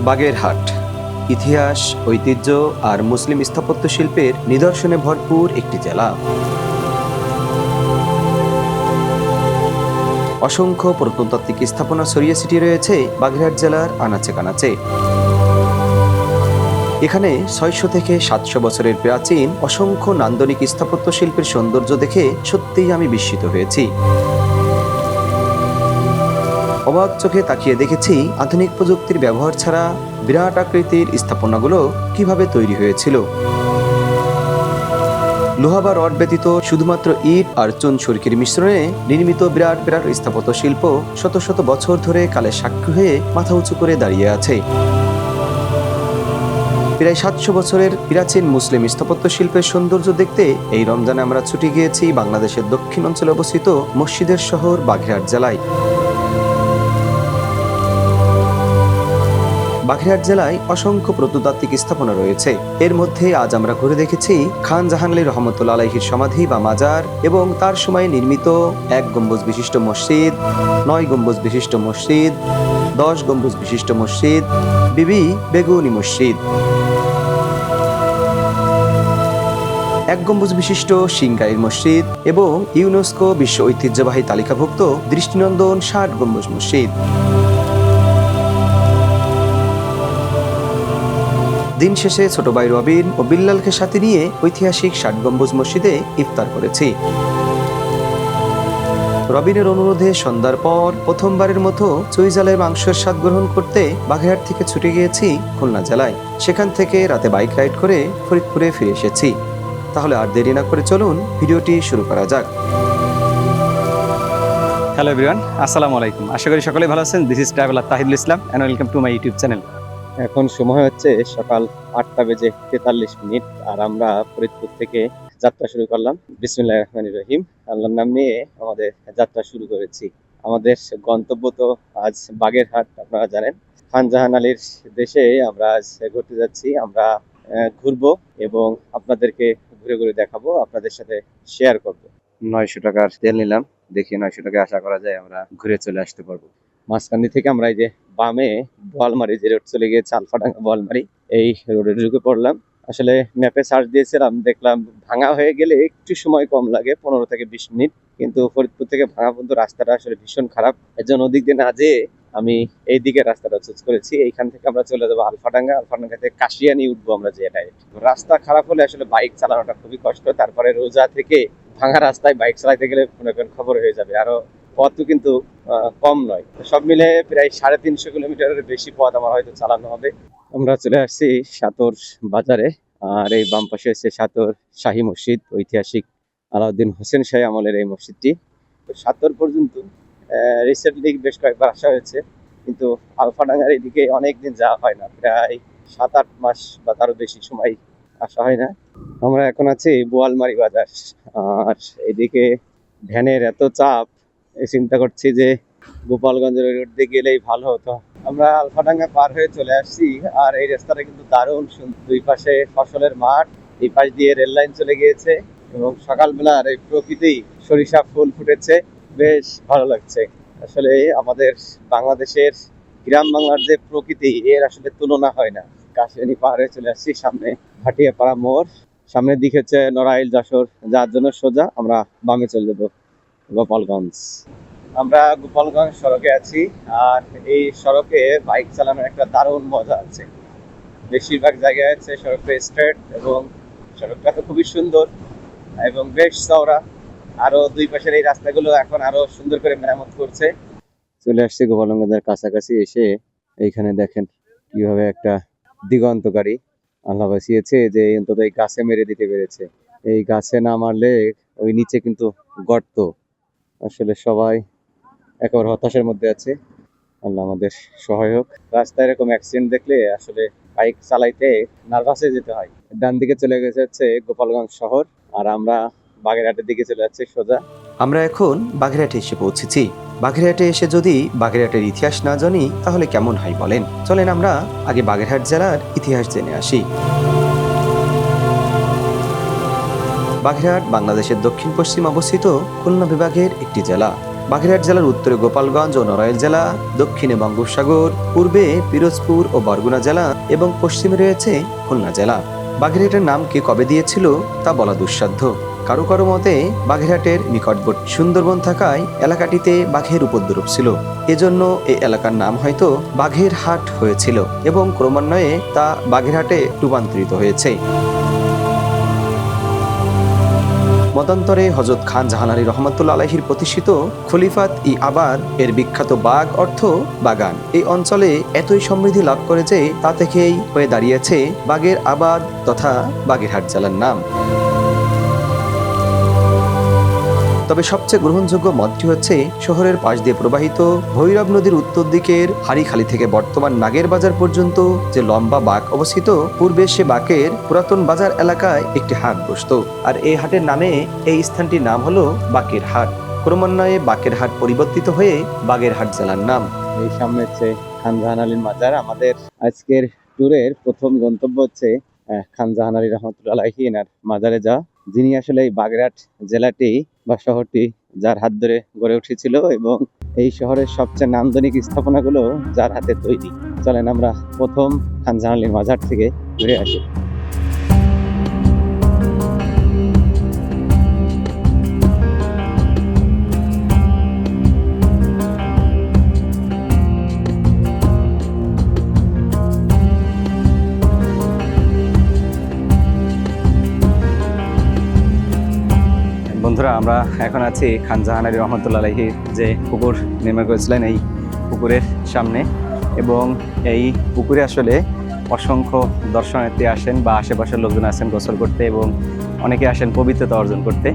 বাগেরহাট ইতিহাস, ঐতিহ্য আর মুসলিম স্থাপত্য শিল্পের নিদর্শনে ভরপুর একটি জেলা। অসংখ্য প্রত্নতাত্ত্বিক স্থাপনা ছড়িয়ে ছিটিয়ে রয়েছে বাগেরহাট জেলার আনাচে কানাচে। এখানে 600 থেকে 700 বছরের প্রাচীন অসংখ্য নান্দনিক স্থাপত্য শিল্পের সৌন্দর্য দেখে সত্যিই আমি বিস্মিত হয়েছি। অবাক চোখে তাকিয়ে দেখেছি আধুনিক প্রযুক্তির ব্যবহার ছাড়া বিরাট আকৃতির স্থাপনাগুলো কিভাবে তৈরি হয়েছিল। লোহা বা রড ব্যতীত শুধুমাত্র ইট আর চুন সুরকির মিশ্রণে নির্মিত বিরাট বিরাট স্থাপত্য শিল্প শত শত বছর ধরে কালের সাক্ষী হয়ে মাথা উঁচু করে দাঁড়িয়ে আছে। প্রায় 700 বছরের প্রাচীন মুসলিম স্থাপত্য শিল্পের সৌন্দর্য দেখতে এই রমজানে আমরা ছুটে গিয়েছি বাংলাদেশের দক্ষিণ অঞ্চলে অবস্থিত মসজিদের শহর বাগেরহাট জেলায়। বাগেরহাট জেলায় অসংখ্য প্রত্নতাত্ত্বিক স্থাপনা রয়েছে। এর মধ্যে আজ আমরা ঘুরে দেখেছি খান জাহান আলী রহমতুল্লাহ আলাইহির সমাধি বা মাজার এবং তার সময়ে নির্মিত 1 গম্বুজ বিশিষ্ট মসজিদ, 9 গম্বুজ বিশিষ্ট মসজিদ, 10 গম্বুজ বিশিষ্ট মসজিদ, বিবি বেগুনি মসজিদ, 1 গম্বুজ বিশিষ্ট সিংগাইর মসজিদ এবং ইউনেস্কো বিশ্ব ঐতিহ্যবাহী তালিকাভুক্ত দৃষ্টিনন্দন 60 গম্বুজ মসজিদ। দিন শেষে ছোট ভাই রবিন ও বিল্লালকে সাথে নিয়ে ঐতিহাসিক 60 গম্বুজ মসজিদে ইফতার করেছি। রবিনের অনুরোধে সন্ধ্যার পর প্রথমবারের মতো চুইঝালের মাংসের স্বাদ গ্রহণ করতে বাগেরহাট থেকে ছুটে গিয়েছি খুলনা জেলায়। সেখান থেকে রাতে বাইক রাইড করে ফরিদপুরে ফিরে এসেছি। তাহলে আর দেরি না করে চলুন ভিডিওটি শুরু করা যাক। হ্যালো এভরিওয়ান, আসসালামু আলাইকুম। আশা করি সকলেই ভালো আছেন। This is traveller Tahidul Islam and welcome to my YouTube channel. এখন সময় হচ্ছে সকাল 8:43 আর আমরা ফরিদপুর থেকে যাত্রা শুরু করলাম। বিসমিল্লাহির রহমানির রহিম, আল্লাহর নাম নিয়ে আমাদের যাত্রা শুরু করেছি। আমাদের গন্তব্য তো আজ বাগেরহাট, আপনারা জানেন। খান জাহান আলীর দেশে আমরা আজ ঘুরতে যাচ্ছি। আমরা ঘুরবো এবং আপনাদেরকে ঘুরে ঘুরে দেখাবো, আপনাদের সাথে শেয়ার করব। 900 টাকার তেল নিলাম, দেখি 900 টাকা আশা করা যায় আমরা ঘুরে চলে আসতে পারবো। মাঝখান থেকে আমরা এই যে বামে বোয়ালমারি যে রোড চলে গিয়েছে, আলফাডাঙ্গা বোয়ালমারি, এই রোডে ঢুকে পড়লাম। আসলে ম্যাপে সার্চ দিয়েছিলাম, দেখলাম ভাঙা হয়ে গেলে একটু সময় কম লাগে, 15 থেকে 20 মিনিট। কিন্তু ফরিদপুর থেকে ভাঙা পর্যন্ত রাস্তাটা আসলে ভীষণ খারাপ। এর জন্য ওদিক দিয়ে না যেয়ে আমি এই দিকে রাস্তাটা চুজ করেছি। এইখান থেকে আমরা চলে যাবো আলফাডাঙ্গা। আলফাডাঙ্গা থেকে কাশিয়ানি উঠবো আমরা, যে রাস্তা খারাপ হলে আসলে বাইক চালানোটা খুবই কষ্ট। তারপরে রোজা থেকে ভাঙা রাস্তায় বাইক চালাতে গেলে মনে করেন খবর হয়ে যাবে। আরো পথ কিন্তু কম নয়, সব মিলে প্রায় 350 কিলোমিটারের বেশি পথ আমার হয়তো চালানো হবে। আমরা চলে আসছি সাতর বাজারে, আর এই বাম পাশে হচ্ছে সাতর শাহী মসজিদ, ঐতিহাসিক আলাউদ্দিন হোসেন শাহী আমলের এই মসজিদটি। সাতর পর্যন্ত রিসেন্টলি বেশ কয়েকবার আসা হয়েছে, কিন্তু আলফাডাঙ্গার এদিকে অনেকদিন যাওয়া হয় না, প্রায় 7-8 মাস বা তারও বেশি সময় আসা হয় না। আমরা এখন আছি বোয়ালমারি বাজার, আর এদিকে ভ্যানের এত চাপ, চিন্তা করছি যে গোপালগঞ্জের রোড দিয়ে গেলেই ভালো হতো। আমরা আলফাডাঙ্গা পার হয়ে চলে আসছি, আর এই রাস্তাটা কিন্তু দারুণ সুন্দর। দুই পাশে ফসলের মাঠ, এই পাশ দিয়ে রেল লাইন চলে গিয়েছে এবং সকালবেলার এই প্রকৃতি, সরিষা ফুল ফুটেছে, বেশ ভালো লাগছে। আসলে আমাদের বাংলাদেশের গ্রাম বাংলার যে প্রকৃতি, এর আসলে তুলনা হয় না। কাশিয়ানি পার হয়ে চলে আসছি, সামনে ভাটিয়াপাড়া মোড়, সামনের দিকে হচ্ছে নড়াইল যশোর, যার জন্য সোজা আমরা বামে চলে যাবো গোপালগঞ্জ। আমরা গোপালগঞ্জ সড়কে আছি, আর এই সড়কে বাইক চালানোর একটা দারুণ মজা আছে। বেশিরভাগ জায়গায় আছে সড়কটা স্ট্রেট এবং সড়কটা তো খুবই সুন্দর এবং বেশ চওড়া। আরো দুই পাশের এই রাস্তাগুলো এখন আরো সুন্দর করে মেরামত করছে। চলে আসছি গোপালগঞ্জের কাছাকাছি এসে এইখানে দেখেন কিভাবে একটা দিগন্তকারী আল্লাহ বাঁচিয়েছে, যে অন্তত এই গাছে মেরে দিতে পেরেছে। এই গাছে না মারলে ওই নিচে কিন্তু গর্ত। আসলে সবাই একেবারে হতাশার মধ্যে আছে, আল্লাহ আমাদের সহায়ক। রাস্তায় এরকম অ্যাক্সিডেন্ট দেখলে আসলে বাইক চালাইতে নার্ভাস হয়ে যেতে হয়। ডান দিকে চলে গেছে হচ্ছে গোপালগঞ্জ শহর, আর আমরা বাগেরহাটের দিকে চলে যাচ্ছি সোজা। আমরা এখন বাগেরহাটে এসে পৌঁছেছি। বাগেরহাটে এসে যদি বাগেরহাটের ইতিহাস না জানি তাহলে কেমন হয় বলেন? চলেন আমরা আগে বাগেরহাট জেলার ইতিহাস জেনে আসি। বাগেরহাট বাংলাদেশের দক্ষিণ পশ্চিম অবস্থিত খুলনা বিভাগের একটি জেলা। বাগেরহাট জেলার উত্তরে গোপালগঞ্জ ও নড়াইল জেলা, দক্ষিণে বঙ্গোপসাগর, পূর্বে পিরোজপুর ও বরগুনা জেলা এবং পশ্চিমে রয়েছে খুলনা জেলা। বাগেরহাটের নাম কে কবে দিয়েছিল তা বলা দুঃসাধ্য। কারো কারো মতে বাগেরহাটের নিকটবর্তী সুন্দরবন থাকায় এলাকাটিতে বাঘের উপদ্রব ছিল, এজন্য এই এলাকার নাম হয়তো বাঘের হাট হয়েছিল এবং ক্রমান্বয়ে তা বাগেরহাটে রূপান্তরিত হয়েছে। মতান্তরে হযরত খান জাহান আলী রহমতুল্লাহ আলাইহির প্রতিষ্ঠিত খলিফাত ই আবাদ এর বিখ্যাত বাগ অর্থ বাগান এই অঞ্চলে এতই সমৃদ্ধি লাভ করে যে তা থেকেই হয়ে দাঁড়িয়েছে বাগের আবাদ তথা বাগেরহাট জেলার নাম। তবে সবচেয়ে গ্রহণযোগ্য মতটি হচ্ছে শহরের পাশ দিয়ে প্রবাহিত ভৈরব নদীর উত্তর দিকের হারিখালি থেকে বর্তমান নাগের বাজার পর্যন্ত যে লম্বা বাঁক অবস্থিত, পূর্বে সে বাঁকের পুরাতন বাজার এলাকায় একটি হাট বসত, আর এই হাটের নামে এই স্থানটির নাম হলো বাকের হাট। ক্রমান্বয়ে বাকের হাট পরিবর্তিত হয়ে বাগেরহাট জেলার নাম। এই সামনে হচ্ছে খান জাহান আলীর মাজার। আমাদের আজকের ট্যুরের প্রথম গন্তব্য হচ্ছে খান জাহান আলী রহমতুল্লাহ আলাইহি এনার মাজারে যাওয়া, যিনি আসলে এই বাগেরহাট জেলাটি বা শহরটি যার হাত ধরে গড়ে উঠেছিল এবং এই শহরের সবচেয়ে নান্দনিক স্থাপনাগুলো যার হাতে তৈরি। চলেন আমরা প্রথম খান জাহান আলীর মাজার থেকে ঘুরে আসি। বন্ধুরা, আমরা এখন আছি খান জাহান আলী রহমতুল্লাহ আলাইহি যে পুকুর নির্মাণ করেছিলেন এই পুকুরের সামনে, এবং এই পুকুরে আসলে অসংখ্য দর্শনার্থী আসেন বা আশেপাশের লোকজন আসেন গোসল করতে এবং অনেকে আসেন পবিত্রতা অর্জন করতে।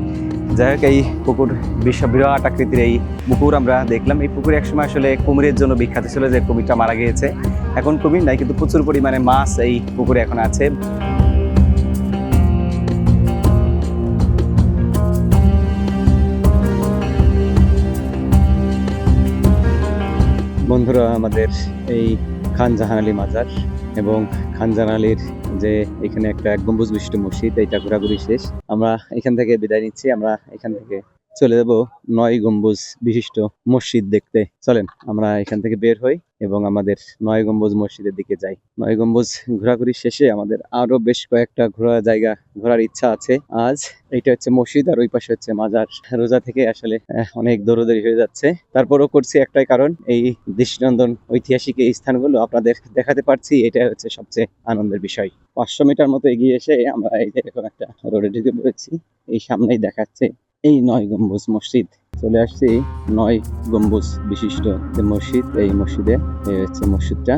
যাই হোক, এই পুকুর বিরাট আকৃতির এই পুকুর আমরা দেখলাম। এই পুকুরে একসময় আসলে কুমিরের জন্য বিখ্যাত ছিল, যে কুমিরটা মারা গিয়েছে। এখন কুমির নাই, কিন্তু প্রচুর পরিমাণে মাছ এই পুকুরে এখন আছে। বন্ধুরা, আমাদের এই খান জাহান আলী মাজার এবং খান জাহান আলীর যে এখানে একটা এক গম্বুজ বিশিষ্ট মসজিদ, এইটা ঘোরাঘুরি শেষ। আমরা এখান থেকে বিদায় নিচ্ছি। আমরা এখান থেকে চলে যাব 9 গম্বুজ বিশিষ্ট মসজিদ দেখতে। চলেন আমরা এখান থেকে বের হই এবং আমাদের 9 গম্বুজ মসজিদের দিকে যাই। 9 গম্বুজ ঘোরাঘুরি শেষে আমাদের আরো বেশ কয়েকটা ঘোরার ইচ্ছা আছে। আজ এইটা হচ্ছে মসজিদ আর ওই পাশে হচ্ছে মাজার। রোজা থেকে আসলে অনেক দৌড়াদৌড়ি হয়ে যাচ্ছে, তারপরও করছি একটাই কারণ, এই দৃষ্টিনন্দন ঐতিহাসিক এই স্থানগুলো আপনাদের দেখাতে পারছি, এটা হচ্ছে সবচেয়ে আনন্দের বিষয়। 500 মিটার মতো এগিয়ে এসে আমরা এই যে এরকম একটা রোডে ঢুকে পড়েছি। এই সামনেই দেখাচ্ছে এই 9 গম্বুজ মসজিদ। চলে আসছি 9 গম্বুজ বিশিষ্ট যে মসজিদ, এই মসজিদে। এই হচ্ছে মসজিদটা।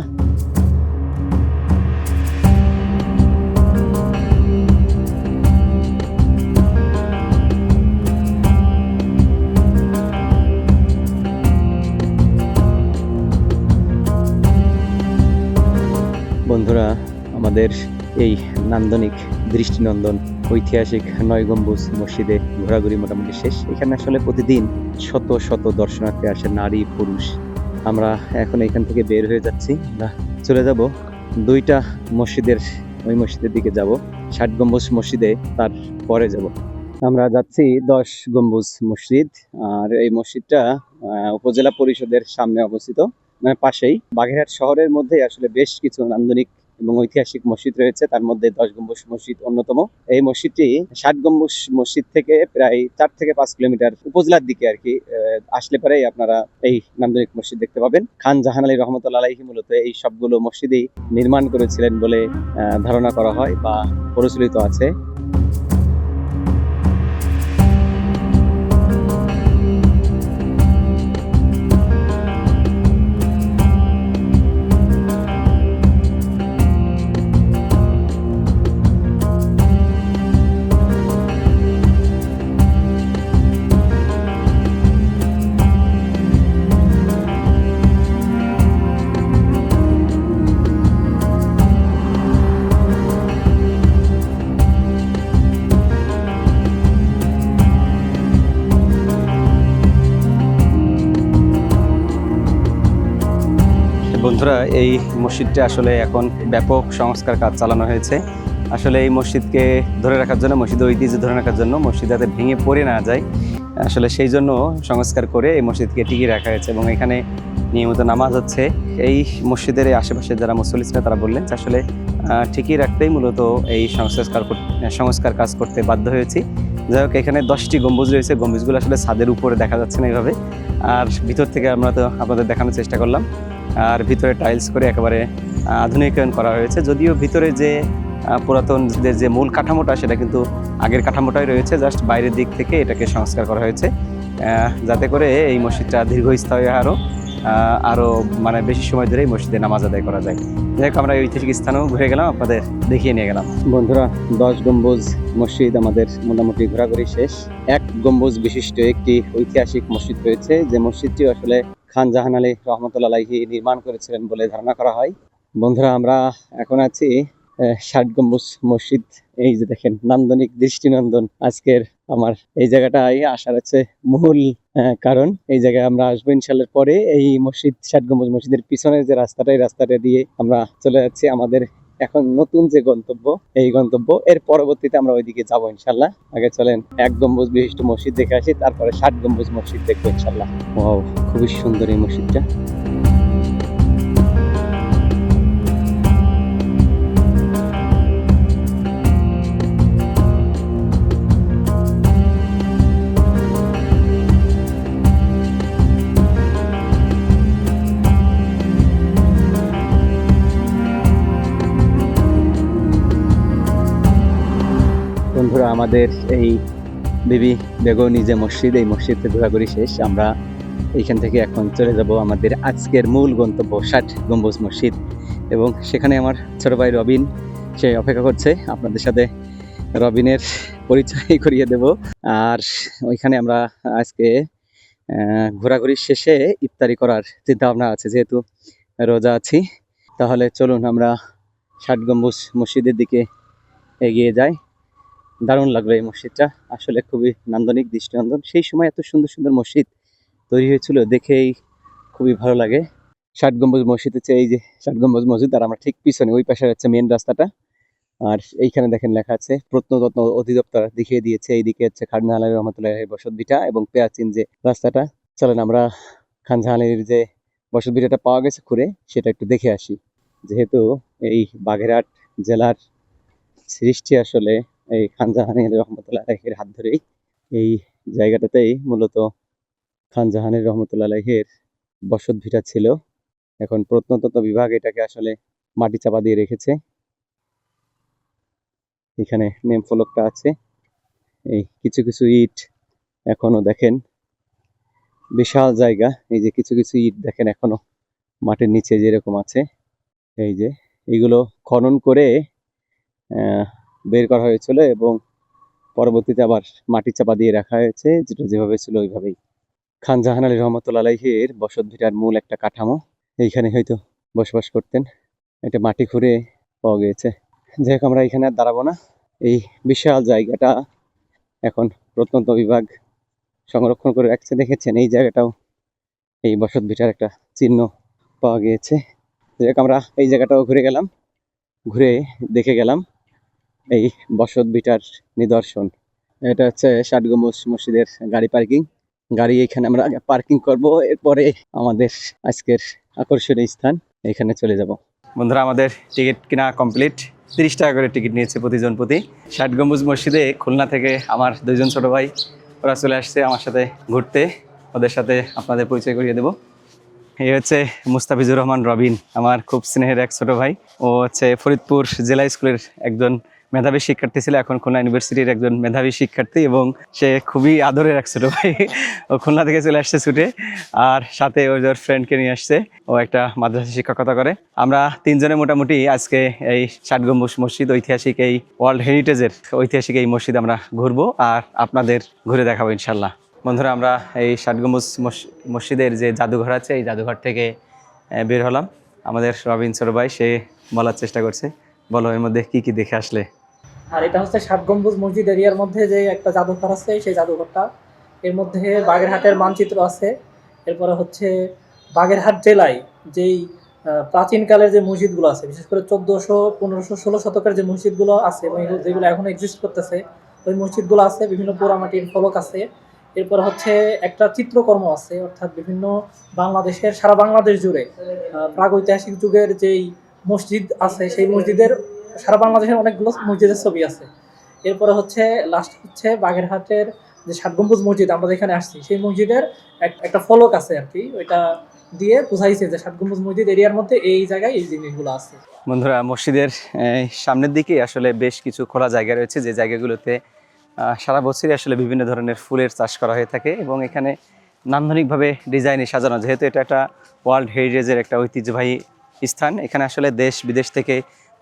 বন্ধুরা, আমাদের এই নান্দনিক দৃষ্টিনন্দন ঐতিহাসিক 9 গম্বুজ মসজিদে ঘোরাঘুরি মোটামুটি শেষ। এখানে আসলে প্রতিদিন শত শত দর্শনার্থী আসে, নারী পুরুষ। আমরা এখন এখান থেকে বের হয়ে যাচ্ছি। আমরা চলে যাব 2টা মসজিদের, ওই মসজিদের দিকে যাব। 60 গম্বুজ মসজিদে তার পরে যাব। আমরা যাচ্ছি 10 গম্বুজ মসজিদ, আর এই মসজিদটা উপজেলা পরিষদের সামনে অবস্থিত, মানে পাশেই। বাগেরহাট শহরের মধ্যে আসলে বেশ কিছু নান্দনিক এবং ঐতিহাসিক মসজিদ রয়েছে, তার মধ্যে 10 গম্বুজ মসজিদ অন্যতম। এই মসজিদটি 60 গম্বুজ মসজিদ থেকে প্রায় 4 থেকে 5 কিলোমিটার উপজেলার দিকে আর কি আসলে পরেই আপনারা এই নান্দনিক মসজিদ দেখতে পাবেন। খান জাহান আলী রহমতুল্লাহ আলাইহি মূলত এই সবগুলো মসজিদই নির্মাণ করেছিলেন বলে ধারণা করা হয় বা প্রচলিত আছে। বন্ধুরা, এই মসজিদটা আসলে এখন ব্যাপক সংস্কার কাজ চালানো হয়েছে। আসলে এই মসজিদকে ধরে রাখার জন্য, মসজিদের ঐতিহ্য ধরে রাখার জন্য, মসজিদ যাতে ভেঙে পড়ে না যায় আসলে সেই জন্য সংস্কার করে এই মসজিদকে টিকিয়ে রাখা হয়েছে এবং এখানে নিয়মিত নামাজ হচ্ছে। এই মসজিদের এই আশেপাশে যারা মুসল্লিরা তারা বললেন যে আসলে ঠিকই রাখতেই মূলত এই সংস্কার কাজ করতে বাধ্য হয়েছি। যাই হোক, এখানে 10টি গম্বুজ রয়েছে। গম্বুজগুলো আসলে ছাদের উপরে দেখা যাচ্ছে না এইভাবে, আর ভিতর থেকে আমরা তো আপনাদের দেখানোর চেষ্টা করলাম। আর ভিতরে টাইলস করে একেবারে আধুনিকায়ন করা হয়েছে, যদিও ভিতরে যে পুরাতন যে মূল কাঠামোটা সেটা কিন্তু আগের কাঠামোটাই রয়েছে, জাস্ট বাইরের দিক থেকে এটাকে সংস্কার করা হয়েছে যাতে করে এই মসজিদটা দীর্ঘস্থায়ী আরও মানে বেশি সময় ধরে এই মসজিদে নামাজ আদায় করা যায়। যাই হোক, আমরা এই ঐতিহাসিক স্থানেও ঘুরে গেলাম, আপনাদের দেখিয়ে নিয়ে গেলাম। বন্ধুরা, 10 গম্বুজ মসজিদ আমাদের মোটামুটি ঘোরাঘুরি শেষ। 1 গম্বুজ বিশিষ্ট একটি ঐতিহাসিক মসজিদ রয়েছে, যে মসজিদটি আসলে খান জাহান আলী রহমতুল্লাহ আলাইহি নির্মাণ করেছিলেন বলে ধারণা করা হয়। বন্ধুরা, আমরা এখন আছি 60 গম্বুজ মসজিদ। এই যে দেখেন, নান্দনিক দৃষ্টিনন্দন। আজকের আমার এই জায়গাটায় আসার হচ্ছে মূল কারণ, এই জায়গায় আমরা আসবো ইনশাল্লাহ। পরে এই মসজিদ 60 গম্বুজ মসজিদের পিছনের যে রাস্তাটা, এই রাস্তাটা দিয়ে আমরা চলে যাচ্ছি আমাদের এখন নতুন যে গন্তব্য, এই গন্তব্য। এর পরবর্তীতে আমরা ওইদিকে যাবো ইনশাল্লাহ। আগে চলেন 1 গম্বুজ বিশিষ্ট মসজিদ দেখে আসি, তারপরে 60 গম্বুজ মসজিদ দেখবো ইনশাল্লাহ। ওয়াও, খুবই সুন্দর এই মসজিদটা। বন্ধুরা, আমাদের এই বিবি বেগনি যে মসজিদ, এই মসজিদে ঘোরাঘুরি শেষ। আমরা এইখান থেকে এখন চলে যাব আমাদের আজকের মূল গন্তব্য 60 গম্বুজ মসজিদ, এবং সেখানে আমার ছোট ভাই রবিন সে অপেক্ষা করছে। আপনাদের সাথে রবিনের পরিচয় করিয়ে দেব। আর ওইখানে আমরা আজকে ঘোরাঘুরি শেষে ইফতারি করার চিন্তা ভাবনা আছে, যেহেতু রোজা আছি। তাহলে চলুন আমরা 60 গম্বুজ মসজিদের দিকে এগিয়ে যাই। দারুণ লাগলো এই মসজিদটা, আসলে খুবই নান্দনিক দৃষ্টিনন্দন। সেই সময় এত সুন্দর সুন্দর মসজিদ তৈরি হয়েছিল, দেখেই খুবই ভালো লাগে। 60 গম্বুজ মসজিদ হচ্ছে এই যে 60 গম্বুজ মসজিদ, আর আমরা ঠিক পিছনে ওই পাশে হচ্ছে মেন রাস্তাটা। আর এইখানে দেখেন লেখা আছে প্রত্নতত্ত্ব অধিদপ্তর দেখিয়ে দিয়েছে, এইদিকে হচ্ছে খান জাহান আলী রহমতুল্লাহ বসতভিটা এবং পেয়াচিন যে রাস্তাটা। চলেন আমরা খান জাহান আলীর যে বসতভিটাটা পাওয়া গেছে ঘুরে, সেটা একটু দেখে আসি। যেহেতু এই বাগেরহাট জেলার সৃষ্টি আসলে এই খান জাহান আলী রহমতুল্লাহ আলাইহির হাত ধরেই, এই জায়গাটাতেই মূলত খান জাহান আলী রহমতুল্লাহ আলাইহির বসতভিটা ছিল। এখন প্রত্নতত্ত্ব বিভাগ এটাকে আসলে মাটি চাপা দিয়ে রেখেছে। এখানে নেম ফলকটা আছে, এই কিছু কিছু ইট এখনো দেখেন, বিশাল জায়গা। এই যে কিছু কিছু ইট দেখেন এখনো মাটির নিচে যেরকম আছে, এই যে এগুলো খনন করে বের করা হয়েছিল এবং পরবর্তীতে আবার মাটি চাপা দিয়ে রাখা হয়েছে, যেটা যেভাবে ছিল ওইভাবেই। খান জাহান আলী রহমতুল্লাহ আলাইহির বসতভিটার মূল একটা কাঠামো, এইখানে হয়তো বসবাস করতেন। এটা মাটি খুঁড়ে পাওয়া গিয়েছে। যাই হোক, আমরা এখানে আর দাঁড়াবো না। এই বিশাল জায়গাটা এখন প্রত্নতত্ত্ব বিভাগ সংরক্ষণ করে রাখছে। দেখেছেন এই জায়গাটাও এই বসতভিটার একটা চিহ্ন পাওয়া গিয়েছে। যাই হোক, আমরা এই জায়গাটাও ঘুরে দেখে গেলাম এই বসতভিটার নিদর্শন। এটা হচ্ছে 60 গম্বুজ মসজিদের গাড়ি পার্কিং। গাড়ি এখানে আমরা পার্কিং করব, এরপরে আমাদের আজকের আকর্ষণীয় স্থান এখানে চলে যাব। বন্ধুরা, আমাদের টিকিট কিনা কমপ্লিট। 30 টাকা করে টিকিট নিয়েছে প্রতিজন প্রতি। 60 গম্বুজ মসজিদে খুলনা থেকে আমার 2জন ছোট ভাই ওরা চলে আসছে আমার সাথে ঘুরতে। ওদের সাথে আপনাদের পরিচয় করিয়ে দেব। এই হচ্ছে মুস্তাফিজুর রহমান রবিন, আমার খুব স্নেহের এক ছোট ভাই। ও হচ্ছে ফরিদপুর জেলা স্কুলের একজন মেধাবী শিক্ষার্থী ছিল, এখন খুলনা ইউনিভার্সিটির একজন মেধাবী শিক্ষার্থী, এবং সে খুবই আদরের এক ছোট ভাই। ও খুলনা থেকে চলে আসছে ছুটে, আর সাথে ওর ফ্রেন্ডকে নিয়ে আসছে। ও একটা মাদ্রাসা শিক্ষকতা করে। আমরা 3 জনে মোটামুটি আজকে এই 60 গম্বুজ মসজিদ, ঐতিহাসিক এই ওয়ার্ল্ড হেরিটেজের ঐতিহাসিক এই মসজিদ আমরা ঘুরবো আর আপনাদের ঘুরে দেখাবো ইনশাল্লাহ। বন্ধুরা, আমরা এই 60 গম্বুজ মসজিদের যে জাদুঘর আছে, এই জাদুঘর থেকে বের হলাম। আমাদের রবিন ছোট ভাই সে বলার চেষ্টা করছে। বলো, এর মধ্যে কি কি দেখে আসলে? আর এটা হচ্ছে 60 গম্বুজ মসজিদ এরিয়ার মধ্যে যে একটা জাদুঘর আছে, সেই জাদুঘরটা। এর মধ্যে বাগেরহাটের মানচিত্র আছে। এরপরে হচ্ছে বাগেরহাট জেলায় যেই প্রাচীনকালের যে মসজিদগুলো আছে, বিশেষ করে 1400, 1500, 16 শতকের যে মসজিদগুলো আছে এবং যেগুলো এখনো এক্সিস্ট করতেছে, ওই মসজিদগুলো আছে। বিভিন্ন পোড়ামাটির ফলক আছে। এরপর হচ্ছে একটা চিত্রকর্ম আছে, অর্থাৎ বিভিন্ন বাংলাদেশের সারা বাংলাদেশ জুড়ে প্রাগৈতিহাসিক যুগের যেই মসজিদ আছে সেই মসজিদের সারা বাংলাদেশের অনেকগুলো মসজিদের ছবি আছে। এরপরে হচ্ছে লাস্ট হচ্ছে বাগেরহাটের যে ষাট গম্বুজ মসজিদ আমরা যেখানে আসছি সেই মসজিদের একটা ফলক আছে আর কি, ওইটা দিয়ে বোঝাইছে যে ষাট গম্বুজ মসজিদ এরিয়ার মধ্যে এই জায়গায় এই জিনিসগুলো আছে। বন্ধুরা, মসজিদের সামনের দিকে আসলে বেশ কিছু খোলা জায়গা রয়েছে, যে জায়গাগুলোতে সারা বছরই আসলে বিভিন্ন ধরনের ফুলের চাষ করা হয়ে থাকে এবং এখানে নান্দনিকভাবে ডিজাইনে সাজানো। যেহেতু এটা একটা ওয়ার্ল্ড হেরিটেজের একটা ঐতিহ্যবাহী স্থান, এখানে আসলে দেশ বিদেশ থেকে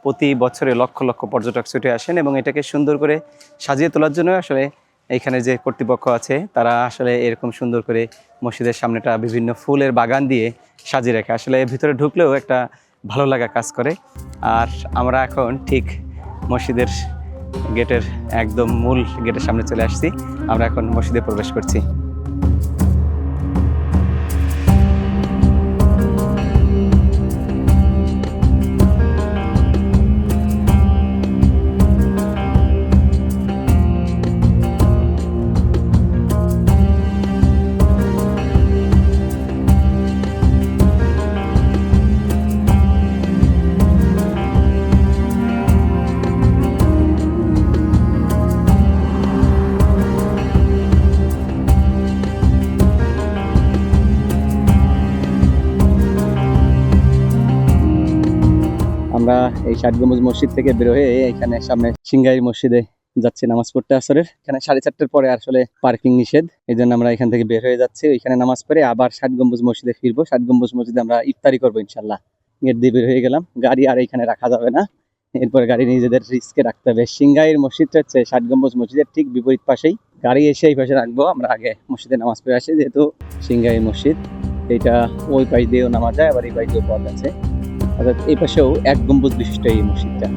প্রতি বছরে লক্ষ লক্ষ পর্যটক ছুটে আসেন এবং এটাকে সুন্দর করে সাজিয়ে তোলার জন্য আসলে এইখানে যে কর্তৃপক্ষ আছে তারা আসলে এরকম সুন্দর করে মসজিদের সামনেটা বিভিন্ন ফুলের বাগান দিয়ে সাজিয়ে রাখে। আসলে ভিতরে ঢুকলেও একটা ভালো লাগা কাজ করে। আর আমরা এখন ঠিক মসজিদের গেটের একদম মূল গেটের সামনে চলে আসছি। আমরা এখন মসজিদে প্রবেশ করছি। আমরা এই ষাট গম্বুজ মসজিদ থেকে বের হয়ে এখানে সামনে সিংগাই মসজিদে যাচ্ছি নামাজ পড়তে আসরের। এখানে 4:30টার পরে আসলে পার্কিং নিষেধ, এই জন্য আমরা এখান থেকে বের হয়ে যাচ্ছি। ওইখানে নামাজ পড়ে আবার ষাট গম্বুজ মসজিদে ফিরবো। ষাট গম্বুজ মসজিদে আমরা ইফতারি করবো ইনশাল্লাহ। গেট দিয়ে বের হয়ে গেলাম, গাড়ি আর এখানে রাখা যাবে না, এরপরে গাড়ি নিজেদের রিস্কে রাখতে হবে। সিংগাইয়ের মসজিদটা হচ্ছে ষাট গম্বুজ মসজিদের ঠিক বিপরীত পাশেই, গাড়ি এসে এই পাশে রাখবো। আমরা আগে মসজিদে নামাজ পড়ে আসি, যেহেতু সিংগাই মসজিদ এইটা ওই পাশ দিয়েও নামা যায়, আবার এই পাশ দিয়েও পথ আছে। অর্থাৎ এই পাশেও এক গম্বুজ বিশিষ্ট এই মসজিদটা।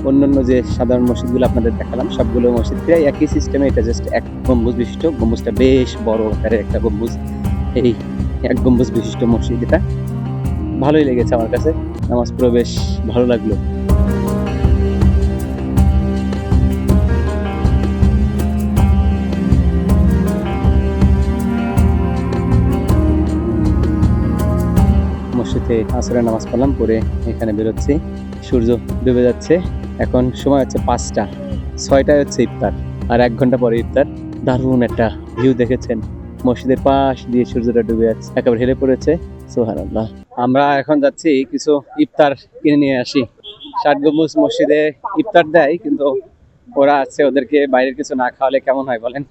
অন্যান্য যে সাধারণ মসজিদগুলো আপনাদের দেখালাম সবগুলো মসজিদ প্রায় একই সিস্টেমে, এটা জাস্ট এক গম্বুজ বিশিষ্ট। গম্বুজটা বেশ বড় আকারের একটা গম্বুজ। এই এক গম্বুজ বিশিষ্ট মসজিদ এটা ভালোই লেগেছে আমার কাছে, নামাজ পড়ে বেশ ভালো লাগলো। মসজিদে আসরের নামাজ পড়লাম, পরে এখানে বেরোচ্ছি। সূর্য ডুবে যাচ্ছে, এখন সময় হচ্ছে 5টা, 6টায় হচ্ছে ইফতার, আর 1 ঘন্টা পরে ইফতার। দারুণ একটা ভিউ দেখেছেন, মসজিদের পাশ দিয়ে সূর্যটা ডুবে যাচ্ছে, একেবারে হেলে পড়েছে। সুবহানাল্লাহ। আমরা এখন যাচ্ছি কিছু ইফতার কিনে নিয়ে আসি। ষাট গম্বুজ মসজিদে ইফতার দেয়, কিন্তু ওরা আছে, ওদেরকে বাইরের কিছু না খাওয়ালে কেমন হয় বলেন।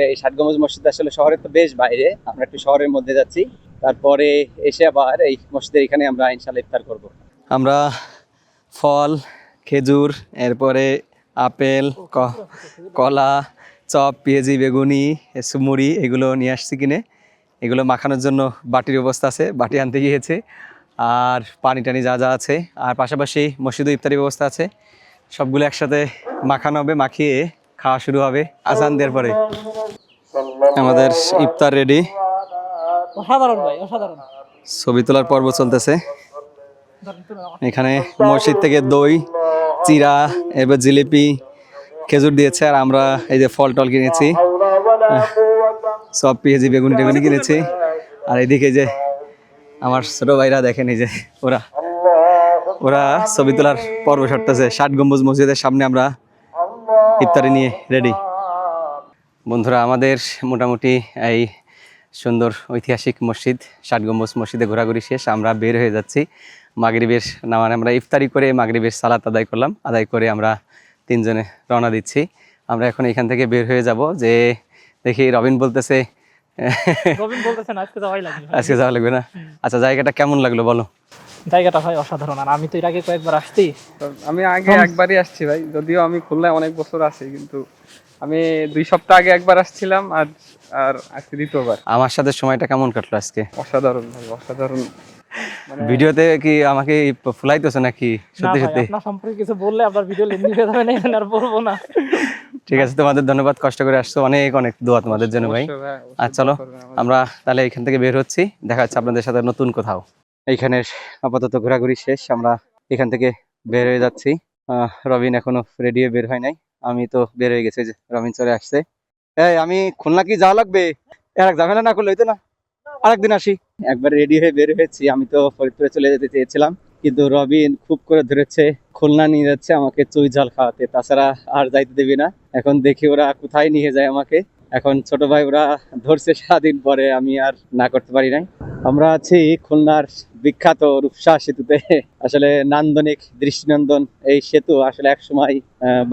এই ষাট গম্বুজ মসজিদ আসলে শহরের তো বেশ বাইরে, আমরা একটু শহরের মধ্যে যাচ্ছি, তারপরে এসে আবার এই মসজিদের এখানে আমরা ইনশাল্লাহ ইফতার করব। আমরা ফল, খেজুর, এরপরে আপেল, কলা, চপ, পেঁয়াজি, বেগুনি, মুড়ি এগুলো নিয়ে আসছি কিনে। এগুলো মাখানোর জন্য বাটির ব্যবস্থা আছে, বাটি আনতে গিয়েছে, আর পানি টানি যা যা আছে, আর পাশাপাশি মসজিদে ইফতারি ব্যবস্থা আছে। সবগুলো একসাথে মাখানো হবে, মাখিয়ে খাওয়া শুরু হবে আজান দেওয়ার পরে। আমাদের ইফতার রেডি। অসাধারণ ভাই, অসাধারণ। ছবি তোলার পর্ব চলতেছে। এখানে মসজিদ থেকে দই, চিরা, এবার জিলিপি, খেজুর দিয়েছে, আর আমরা এই যে ফল টল কিনেছি, সব পেঁয়াজি, বেগুনি টেগুনি কিনেছি। আর এদিকে যে আমার ছোট ভাইরা দেখেন, এই যে ওরা ছবি তোলার পর্ব সারতেছে। ষাট গম্বুজ মসজিদের সামনে আমরা ইফতারি নিয়ে রেডি। বন্ধুরা, আমাদের মোটামুটি এই সুন্দর ঐতিহাসিক মসজিদ ষাট গম্বুজ মসজিদে ঘোরাঘুরি শেষ। আমরা বের হয়ে যাচ্ছি মাগরিবের নামাজে। আমরা ইফতারি করে মাগরিবের সালাত আদায় করলাম, আদায় করে আমরা 3 জনে রওনা দিচ্ছি। আমরা এখন এখান থেকে বের হয়ে যাব। যে দেখি রবিন বলতেছে আজকে যাওয়া লাগবে না। আচ্ছা, জায়গাটা কেমন লাগলো বলো? জায়গাটা ভাই অসাধারণ। আর আমি তো এর আগে কয়েকবার আসছি। আমি আগে একবারই আসছি ভাই, যদিও আমি খুলনায় অনেক বছর আছি, কিন্তু আমি 2 সপ্তাহ আগে একবার আসছিলাম, আর আজকে দ্বিতীয়বার। আমার সাথে সময়টা কেমন কাটলো আজকে? অসাধারণ ভাই, অসাধারণ। মানে ভিডিওতে কি আমাকে ফুলাইতেছে নাকি না সত্যি ভাই, সত্যি? আপনার সম্পর্কে কিছু বললে আপনার ভিডিও লেন্দি হয়ে যাবে না, এখানে আর বলবো না। ঠিক আছে, তোমাদের ধন্যবাদ, কষ্ট করে আসছো, অনেক অনেক দোয়া তোমাদের জন্য ভাই। অবশ্যই ভাই, অবশ্যই আর চলো দোয়া করবেন আমাদের আমরা তাহলে এখান থেকে বের হচ্ছি, দেখা হচ্ছে আপনাদের সাথে নতুন কোথাও। এইখানে আপাতত ঘোরাঘুরি শেষ, আমরা এখান থেকে বের হয়ে যাচ্ছি। রবিন এখনো রেডি হয়ে বের হয় নাই, আমি তো বের হয়ে গেছি, যে রবিন চলে আসছে। এই আমি খুলনা কি যাওয়া লাগবে? এক ঝামেলা না করলে হইতো না, আরেকদিন আসি। একবার রেডি হয়ে বের হয়েছি, আমি তো ফরিদপুরে চলে যেতে চেয়েছিলাম, কিন্তু রবিন খুব করে ধরেছে, খুলনা নিয়ে যাচ্ছে আমাকে চুই ঝাল খাওয়াতে, তাছাড়া আর যাইতে দেবে না। এখন দেখি ওরা কোথায় নিয়ে যায় আমাকে। এখন ছোট ভাই ওরা ধরছে সারাদিন পরে, আমি আর না করতে পারি নাই। আমরা আছি খুলনার বিখ্যাত রূপসা সেতুতে। আসলে নান্দনিক দৃষ্টিনন্দন এই সেতু আসলে একসময়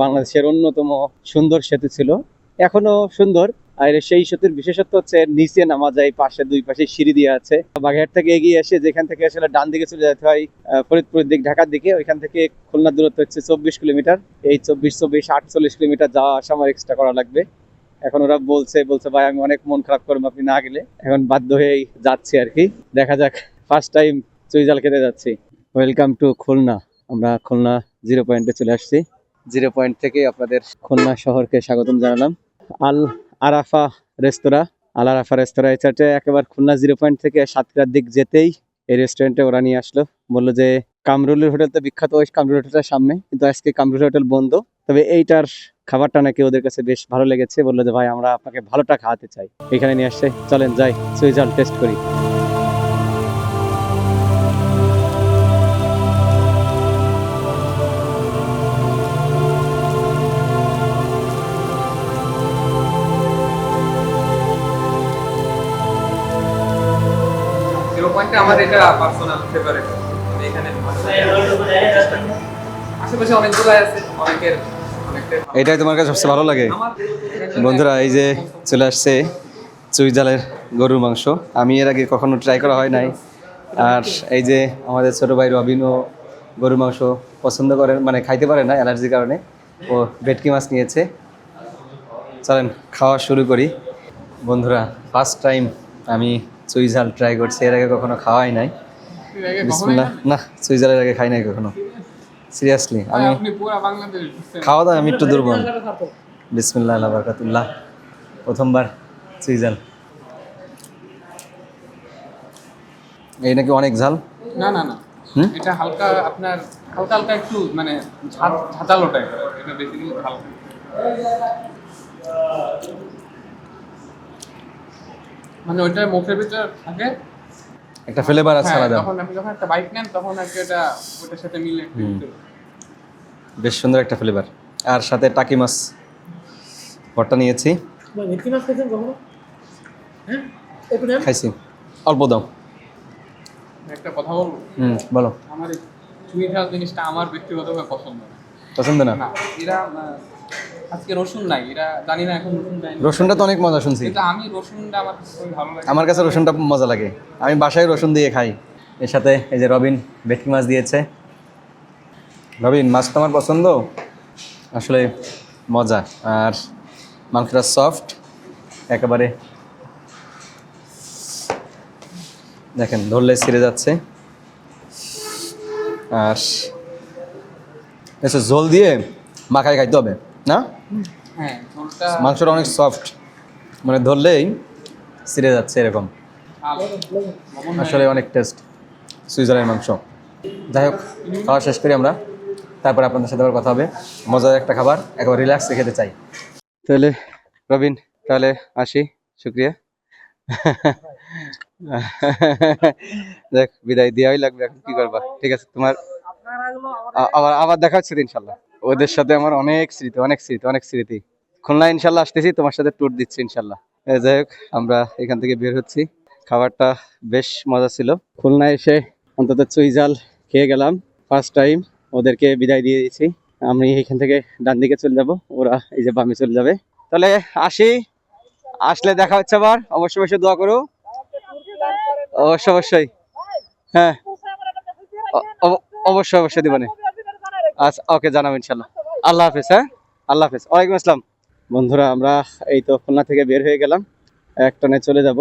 বাংলাদেশের অন্যতম সুন্দর সেতু ছিল, এখনো সুন্দর। আর সেই সেতুর বিশেষত্ব হচ্ছে এর নিচে নামা যায়, পাশে দুই পাশে সিঁড়ি দিয়ে আছে। বাগেরহাট থেকে এগিয়ে এসে যেখান থেকে আসলে ডান দিকে চলে যেতে হয় ফরিদপুরের দিক, ঢাকার দিকে, ওইখান থেকে খুলনার দূরত্ব হচ্ছে 24 কিলোমিটার। এই 24 48 কিলোমিটার যাওয়া আসা আমার এক্সট্রা করা লাগবে। এখন ওরা বলছে ভাই আমি অনেক মন খারাপ করবো আপনি না গেলে, এখন বাধ্য হয়েই যাচ্ছি আর কি। দেখা যাক, ফার্স্ট টাইম চুইঝাল খেতে যাচ্ছি। Welcome to Khulna. আমরা খুলনা 0 পয়েন্টে চলে আসছি। 0 পয়েন্ট থেকে আপনাদের খুলনা শহরকে স্বাগতম জানালাম। আল আরাফা রেস্তোরাঁ, আল আরাফা রেস্তোরাঁ এই চারটে একেবারে খুলনা 0 পয়েন্ট থেকে সাতক্ষীরার দিক যেতেই এই রেস্টুরেন্টে ওরা নিয়ে আসলো। বললো যে কামরুলের হোটেল তো বিখ্যাত, ওই কামরুল হোটেলের সামনে, কিন্তু আজকে কামরুল হোটেল বন্ধ। তবে এইটার খাবারটা নাকি ওদের কাছে বেশ ভালো লেগেছে, বললো যে ভাই আমরা আপনাকে ভালোটা খাওয়াতে চাই, এখানে নিয়ে আসছে, চলেন যাই সুইজাল টেস্ট করি। জিরো পয়েন্টে আমার এটা পার্সোনাল ফেভারিট। আমি এখানে আশেপাশে অনেকগুলো আছে, অনেকের অনেকটাই ভালো। এটাই তোমার কাছে সবচেয়ে ভালো লাগে? আমার বন্ধুরা এই যে চলে আসছে চুইঝালের গরুর মাংস, আমি এর আগে কখনো ট্রাই করা হয় নাই। আর এই যে আমাদের ছোট ভাই রবিনও গরুর মাংস পছন্দ করেন, মানে খাইতে পারে না অ্যালার্জির কারণে, ও ভেটকি মাছ নিয়েছে। চলেন খাওয়া শুরু করি। বন্ধুরা ফার্স্ট টাইম আমি চুইঝাল ট্রাই করছি, এর আগে কখনো খাওয়াই নাই। বিসমিল্লাহ। না, চুইঝালের আগে খাই নাই কখনো, সিরিয়াসলি। আমি আপনি পুরো বাংলাদেশ ঘুরছেন। খাওয়া দাওয়া আমি একটু দুর্বল। বিসমিল্লাহ আল্লাহ বারাকাতুল্লাহ। প্রথমবার চুইঝাল। এই নাকি অনেক ঝাল। না না না, হুম? এটা হালকা আপনার হালকা হালকা একটু মানে ঝাঁঝালো টাইপের, এটা বেসিক্যালি ঝাল। মানে ওইটা মুখের ভিতরে থাকে, একটা ফ্লেভার আছে হ্যাঁ, আলাদা। তখন আপনি যখন একটা বাইট নেন তখন আর কি এটা ওইটার সাথে মিলে একটু বেশ সুন্দর একটা ফ্লেভার। আর সাথে টাকি মাছ ভর্তা নিয়েছি, ভেটকি মাছ খেয়েছেন কখনো? হ্যাঁ, একটু নেন। খাইছি, অল্প দাও। একটা কথা বলবো, বলো। আমার এই চুই ঝাল জিনিসটা আমার ব্যক্তিগতভাবে পছন্দ না। পছন্দ না? না, এরা আজকে রসুন নাই, এরা জানি না এখন রসুন দেয় না। রসুনটা তো অনেক মজা শুনছি, কিন্তু আমি রসুনটা আমার খুবই ভালো লাগে। আমার কাছে রসুনটা মজা লাগে, আমি বাসায় রসুন দিয়ে খাই। এর সাথে এই যে রবিন ভেটকি মাছ দিয়েছে। রবিন মাছ তো আমার পছন্দ, আসলে মজা। আর মাংসটা সফট একেবারে, দেখেন ধরলে ছিঁড়ে যাচ্ছে। আর এসে ঝোল দিয়ে মাখায় খাইতে হবে না? হ্যাঁ, ঝোলটা মাংসটা অনেক সফট, মানে ধরলেই ছিঁড়ে যাচ্ছে এরকম। ঝাল, লবণ নাই। আসলে অনেক টেস্ট সুইজারল্যান্ড মাংস। যাই হোক, খাওয়া শেষ করি আমরা, তারপরে আপনাদের সাথে আবার কথা হবে। মজার একটা খাবার, একবার রিল্যাক্সে খেতে চাই। তাহলে রবিন, তাহলে আসি, শুক্রিয়া। দেখ বিদায় দেওয়াই লাগবে, এখন কি করবা? ঠিক আছে, তোমার আবার আবার দেখা হচ্ছে ইনশাল্লাহ। ওদের সাথে আমার অনেক স্মৃতি, অনেক স্মৃতি, অনেক স্মৃতি। খুলনা ইনশাল্লাহ আসতেছি, তোমার সাথে ট্যুর দিচ্ছি ইনশাল্লাহ। যাই হোক, আমরা এখান থেকে বের হচ্ছি। খাবারটা বেশ মজা ছিল। খুলনা এসে অন্তত চুইঝাল খেয়ে গেলাম ফার্স্ট টাইম, ওদেরকে বিদায় দিয়ে দিয়েছি। আমি এখান থেকে ডান দিকে চলে যাব, ওরা এই যে বামে চলে যাবে। তাহলে আসি, আসলে দেখা হচ্ছে আবার। অবশ্যই অবশ্যই দোয়া করো, অবশ্যই অবশ্যই। হ্যাঁ, অবশ্যই অবশ্যই দিবানে। আচ্ছা, ওকে, জানাবো ইনশাল্লাহ। আল্লাহ হাফেজ। হ্যাঁ, আল্লাহ হাফেজ। ওয়ালাইকুম আসসালাম। বন্ধুরা আমরা এই তো খুলনা থেকে বের হয়ে গেলাম, একটানে চলে যাব।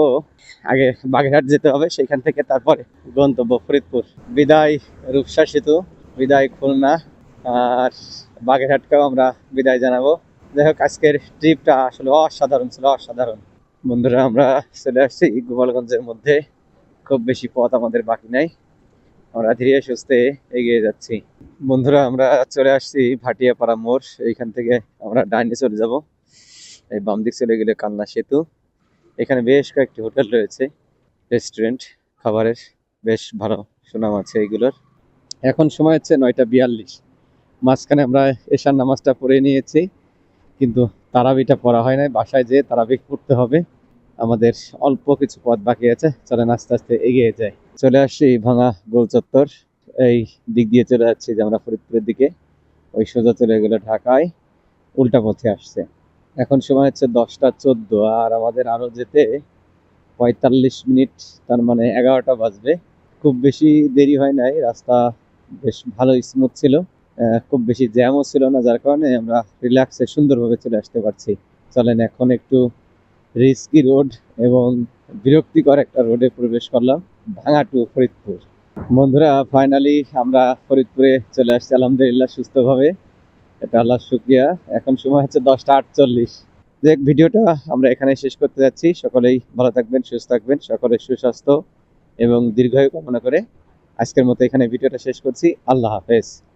আগে বাগেরহাট যেতে হবে, সেখান থেকে তারপরে গন্তব্য ফরিদপুর। বিদায় রূপসা সেতু, বিদায় খুলনা, আর বাগেরহাটকেও আমরা বিদায় জানাবো। যাই হোক, আজকের ট্রিপটা আসলে অসাধারণ ছিল, অসাধারণ। বন্ধুরা, আমরা চলে আসছি গোপালগঞ্জের মধ্যে। খুব বেশি পথ আমাদের বাকি নাই, আমরা ধীরে সুস্থে এগিয়ে যাচ্ছি। বন্ধুরা, আমরা চলে আসছি ভাটিয়াপাড়া মোড়। এইখান থেকে আমরা ডাইনে চলে যাব। এই বাম দিক চলে গেলে কান্না সেতু। এখানে বেশ কয়েকটি হোটেল রয়েছে, রেস্টুরেন্ট, খাবারের বেশ ভালো সুনাম আছে এগুলোর। এখন সময় হচ্ছে 9:42। মাঝখানে আমরা এশার নামাজটা পড়ে নিয়েছি, কিন্তু তারাবিটা পড়া হয় নাই। বাসায় যেয়ে তারাবি পড়তে হবে। আমাদের অল্প কিছু পথ বাকি আছে, চলেন আস্তে আস্তে এগিয়ে যাই। চলে আসছি ভাঙা গোল চত্বর। এই দিক দিয়ে চলে যাচ্ছি যে আমরা ফরিদপুরের দিকে, ওই সোজা চলে গেলে ঢাকায়, উল্টা পথে আসছে। এখন সময় হচ্ছে 10:14, আর আমাদের আরো যেতে 45 মিনিট, তার মানে 11টা বাজবে। খুব বেশি দেরি হয় নাই, রাস্তা বেশ ভালো স্মুথ ছিল, খুব বেশি জ্যামও ছিল না, যার কারণে আমরা রিল্যাক্সে সুন্দরভাবে চলে আসতে পারছি। চলেন এখন একটু রিস্কি রোড এবং বিরক্তিকর একটা রোডে প্রবেশ করলাম, ভাঙা টু ফরিদপুর। বন্ধুরা, ফাইনালি আমরা ফরিদপুরে চলে আসছি আলহামদুলিল্লাহ সুস্থভাবে, এটা আল্লাহর শুকরিয়া। এখন সময় হচ্ছে 10:48। দেখ, ভিডিওটা আমরা এখানে শেষ করতে যাচ্ছি। সকলেই ভালো থাকবেন, সুস্থ থাকবেন, সকলের সুস্বাস্থ্য এবং দীর্ঘায়ু কামনা করে আজকের মতো এখানে ভিডিওটা শেষ করছি। আল্লাহ হাফেজ।